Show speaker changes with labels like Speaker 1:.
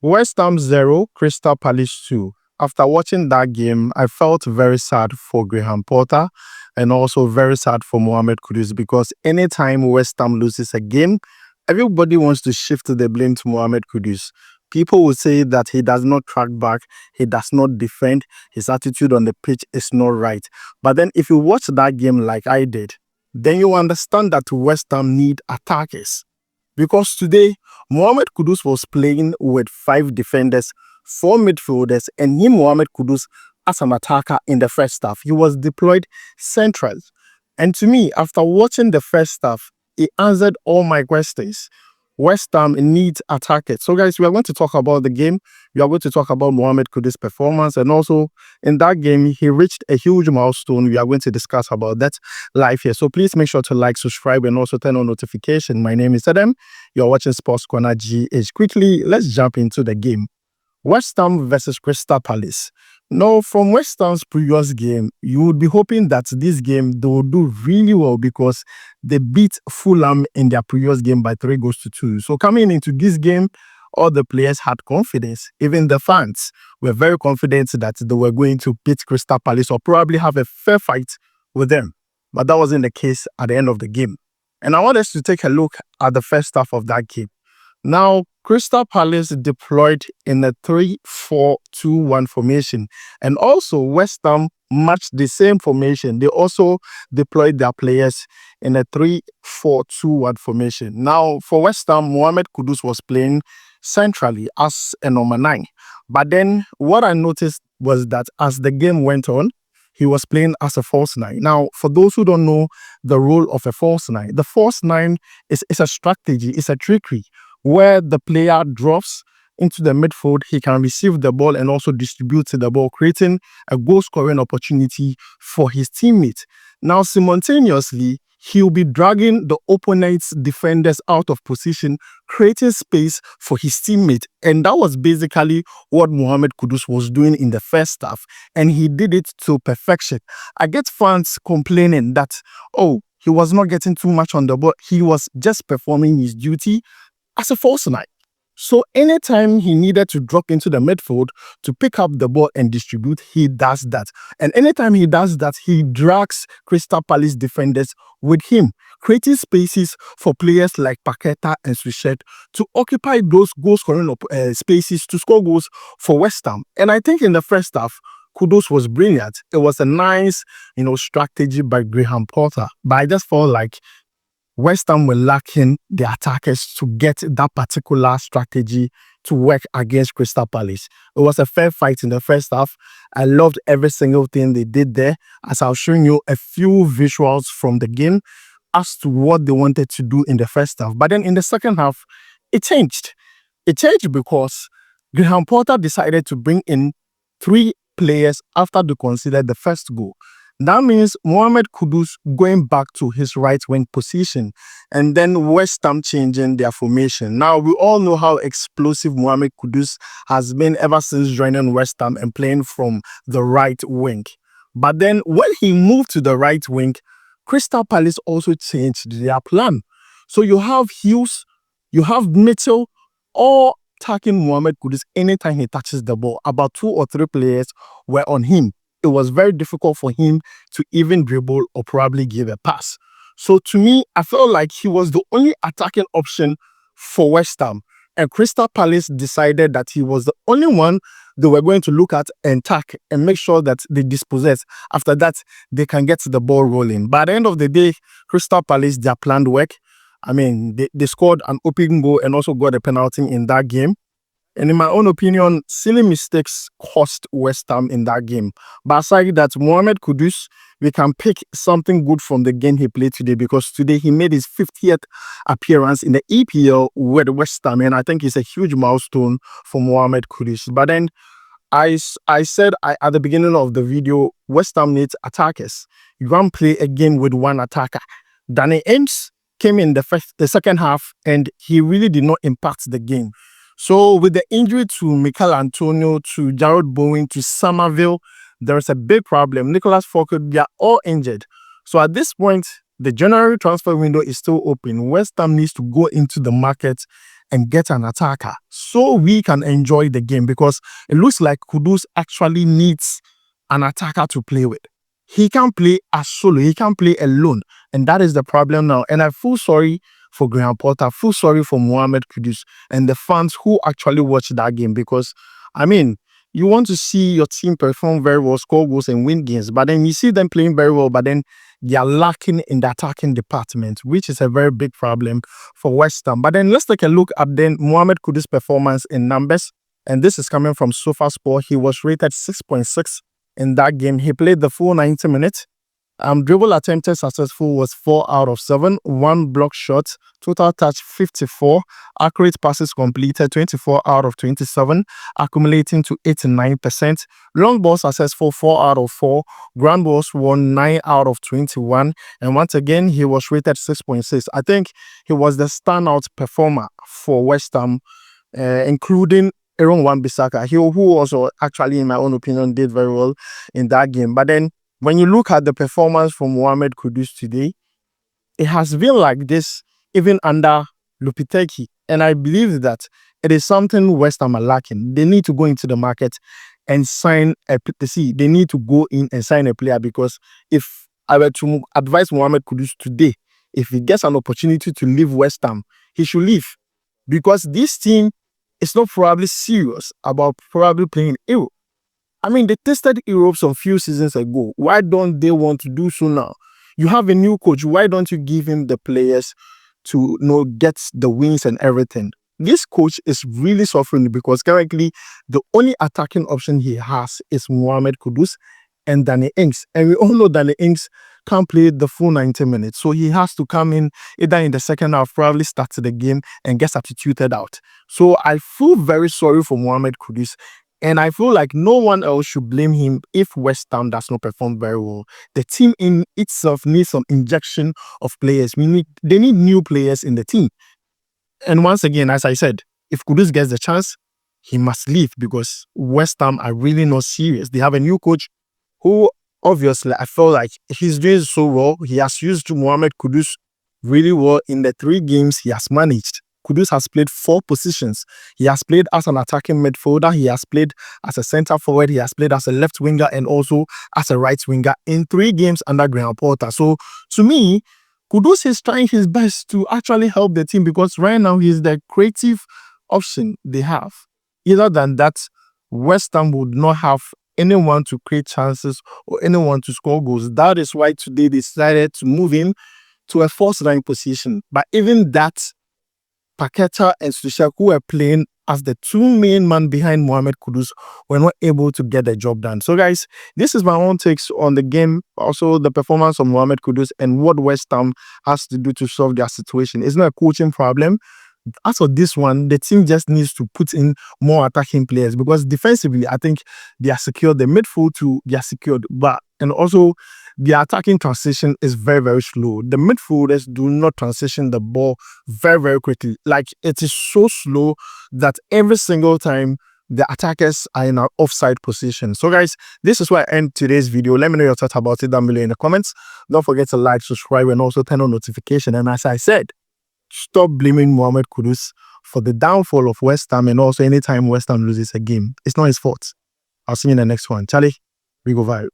Speaker 1: West Ham 0, Crystal Palace 2. After watching that game, I felt very sad for Graham Potter and also very sad for Mohammed Kudus because anytime West Ham loses a game, everybody wants to shift the blame to Mohammed Kudus. People will say that he does not track back, he does not defend, his attitude on the pitch is not right. But then if you watch that game like I did, then you understand that West Ham need attackers. Because today, Mohammed Kudus was playing with 5 defenders, 4 midfielders, and him, Mohammed Kudus, as an attacker in the first half. He was deployed central. And to me, after watching the first half, he answered all my questions. West Ham needs attackers. So, guys, we are going to talk about the game. We are going to talk about Mohammed Kudus' performance. And also, in that game, he reached a huge milestone. We are going to discuss about that live here. So, please make sure to like, subscribe, and also turn on notification. My name is Adam. You're watching SportsCornerGH. Quickly, let's jump into the game. West Ham versus Crystal Palace. Now, from West Ham's previous game, you would be hoping that this game they will do really well because they beat Fulham in their previous game by 3-2. So coming into this game, all the players had confidence. Even the fans were very confident that they were going to beat Crystal Palace or probably have a fair fight with them. But that wasn't the case at the end of the game. And I want us to take a look at the first half of that game. Now, Crystal Palace deployed in a 3-4-2-1 formation. And also, West Ham matched the same formation. They also deployed their players in a 3-4-2-1 formation. Now, for West Ham, Mohammed Kudus was playing centrally as a number 9. But then, what I noticed was that as the game went on, he was playing as a false 9. Now, for those who don't know the role of a false 9, the false 9 is a strategy, it's a trickery where the player drops into the midfield, he can receive the ball and also distribute the ball, creating a goal-scoring opportunity for his teammate. Now, simultaneously, he'll be dragging the opponent's defenders out of position, creating space for his teammate. And that was basically what Mohammed Kudus was doing in the first half. And he did it to perfection. I get fans complaining that, oh, he was not getting too much on the ball. He was just performing his duty as a false 9. So anytime he needed to drop into the midfield to pick up the ball and distribute, he does that. And anytime he does that, he drags Crystal Palace defenders with him, creating spaces for players like Paqueta and Suchet to occupy those goal-scoring spaces to score goals for West Ham. And I think in the first half, Kudus was brilliant. It was a nice, strategy by Graham Potter. But I just felt like West Ham were lacking the attackers to get that particular strategy to work against Crystal Palace. It was a fair fight in the first half. I loved every single thing they did there, as I was showing you a few visuals from the game as to what they wanted to do in the first half. But then in the second half, it changed. It changed because Graham Potter decided to bring in 3 players after they conceded the first goal. That means Mohammed Kudus going back to his right wing position and then West Ham changing their formation. Now, we all know how explosive Mohammed Kudus has been ever since joining West Ham and playing from the right wing. But then when he moved to the right wing, Crystal Palace also changed their plan. So you have Hughes, you have Mitchell, all attacking Mohammed Kudus anytime he touches the ball. About 2 or 3 players were on him. It was very difficult for him to even dribble or probably give a pass. So to me, I felt like he was the only attacking option for West Ham. And Crystal Palace decided that he was the only one they were going to look at and attack and make sure that they dispossess. After that, they can get the ball rolling. By the end of the day, Crystal Palace, their planned work. I mean, they scored an open goal and also got a penalty in that game. And in my own opinion, silly mistakes cost West Ham in that game. But aside that, Mohammed Kudus, we can pick something good from the game he played today because today he made his 50th appearance in the EPL with West Ham. And I think it's a huge milestone for Mohammed Kudus. But then I said at the beginning of the video, West Ham needs attackers. You can't play a game with one attacker. Danny Ames came in the second half and he really did not impact the game. So with the injury to Mikel Antonio, to Jarrod Bowen, to Somerville, there is a big problem. Nicholas Falkirk, they are all injured. So at this point, the January transfer window is still open. West Ham needs to go into the market and get an attacker so we can enjoy the game, because it looks like Kudus actually needs an attacker to play with. He can't play as solo. He can't play alone. And that is the problem now. And I feel sorry for Graham Potter. I feel sorry for Mohammed Kudus and the fans who actually watched that game, because, I mean, you want to see your team perform very well, score goals and win games, but then you see them playing very well, but then they are lacking in the attacking department, which is a very big problem for West Ham. But then let's take a look at then Mohammed Kudus' performance in numbers. And this is coming from SofaSport. He was rated 6.6 in that game. He played the full 90 minutes. Dribble attempted successful was 4 out of 7, 1 block shot, total touch 54, accurate passes completed 24 out of 27, accumulating to 89%, long ball successful 4 out of 4, ground balls won 9 out of 21, and once again he was rated 6.6. I think he was the standout performer for West Ham, including Aaron Wan-Bissaka, who also actually, in my own opinion, did very well in that game. But then when you look at the performance from Mohammed Kudus today, it has been like this even under Lopetegui. And I believe that it is something West Ham are lacking. They need to go into the market and sign they need to go in and sign a player, because if I were to advise Mohammed Kudus today, if he gets an opportunity to leave West Ham, he should leave, because this team is not probably serious about probably playing Europe. I mean, they tested Europe some few seasons ago. Why don't they want to do so now? You have a new coach. Why don't you give him the players to get the wins and everything? This coach is really suffering, because currently the only attacking option he has is Mohammed Kudus and Danny Ings. And we all know Danny Ings can't play the full 90 minutes. So he has to come in either in the second half, probably start the game and get substituted out. So I feel very sorry for Mohammed Kudus. And I feel like no one else should blame him if West Ham does not perform very well. The team in itself needs some injection of players. They need new players in the team. And once again, as I said, if Kudus gets the chance, he must leave, because West Ham are really not serious. They have a new coach who, obviously, I feel like he's doing so well. He has used Mohammed Kudus really well in the 3 games he has managed. Kudus has played 4 positions. He has played as an attacking midfielder. He has played as a centre forward. He has played as a left winger and also as a right winger in 3 games under Graham Potter. So, to me, Kudus is trying his best to actually help the team, because right now he's the creative option they have. Other than that, West Ham would not have anyone to create chances or anyone to score goals. That is why today they decided to move him to a false 9 position. But even that, Paqueta and Statistical, who were playing as the 2 main men behind Mohammed Kudus, were not able to get the job done. So guys, this is my own takes on the game, also the performance of Mohammed Kudus and what West Ham has to do to solve their situation. It's not a coaching problem. As for this one, the team just needs to put in more attacking players, because defensively, I think they are secured. The midfield too, they are secured. And also, the attacking transition is very, very slow. The midfielders do not transition the ball very, very quickly. Like, it is so slow that every single time the attackers are in an offside position. So guys, this is where I end today's video. Let me know your thoughts about it down below in the comments. Don't forget to like, subscribe, and also turn on notification. And as I said, stop blaming Mohammed Kudus for the downfall of West Ham, and also anytime West Ham loses a game. It's not his fault. I'll see you in the next one. Charlie, we go viral.